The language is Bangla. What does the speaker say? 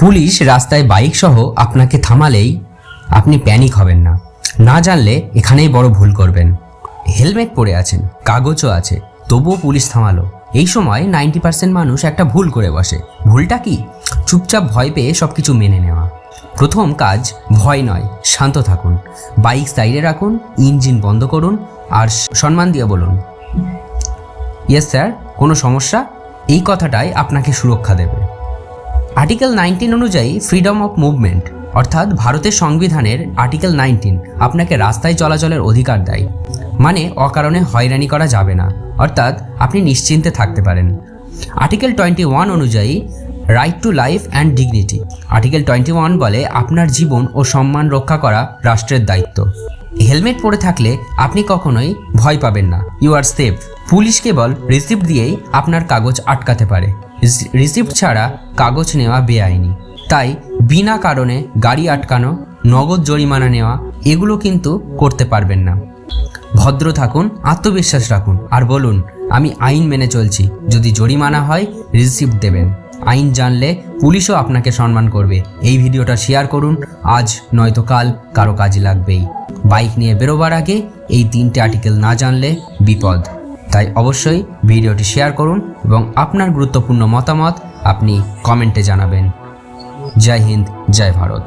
পুলিশ রাস্তায় বাইক সহ আপনাকে থামালেই আপনি প্যানিক হবেন না। না জানলে এখানেই বড় ভুল করবেন। হেলমেট পরে আছেন, কাগজও আছে, তবুও পুলিশ থামালো। এই সময় 90% মানুষ একটা ভুল করে বসে। ভুলটা কি? চুপচাপ ভয় পেয়ে সব কিছু মেনে নেওয়া। প্রথম কাজ, ভয় নয়, শান্ত থাকুন। বাইক সাইডে রাখুন, ইঞ্জিন বন্ধ করুন আর সম্মান দিয়ে বলুন, ইয়েস স্যার, কোনো সমস্যা? এই কথাটাই আপনাকে সুরক্ষা দেবে। আর্টিকেল 19 অনুযায়ী ফ্রিডম অফ মুভমেন্ট অর্থাৎ ভারতের সংবিধানের আর্টিকেল 19 আপনাকে রাস্তায় চলাচলের অধিকার দেয়। মানে অকারণে হয়রানি করা যাবে না, অর্থাৎ আপনি নিশ্চিন্তে থাকতে পারেন। আর্টিকেল 21 অনুযায়ী right to life and dignity. Article 21 বলে আপনার জীবন ও সম্মান রক্ষা করা রাষ্ট্রের দায়িত্ব। হেলমেট পরে থাকলে আপনি কখনোই ভয় পাবেন না, ইউ আর সেফ। পুলিশ কেবল রিসিপ্ট দিয়েই আপনার কাগজ আটকাতে পারে। রিসিপ্ট ছাড়া কাগজ নেওয়া বেআইনি। তাই বিনা কারণে গাড়ি আটকানো, নগদ জরিমানা নেওয়া এগুলো কিন্তু করতে পারবেন না। ভদ্র থাকুন, আত্মবিশ্বাস রাখুন আর বলুন, আমি আইন মেনে চলছি। যদি জরিমানা হয় রিসিপ্ট দেবেন। আইন জানলে পুলিশও আপনাকে সম্মান করবে। এই ভিডিওটা শেয়ার করুন, আজ নয়তো কাল কারো কাজে লাগবেই। বাইক নিয়ে বেরোবার আগে এই 3টে আর্টিকেল না জানলে বিপদ। তাই অবশ্যই ভিডিওটি শেয়ার করুন এবং আপনার গুরুত্বপূর্ণ মতামত আপনি কমেন্টে জানাবেন। জয় হিন্দ, জয় ভারত।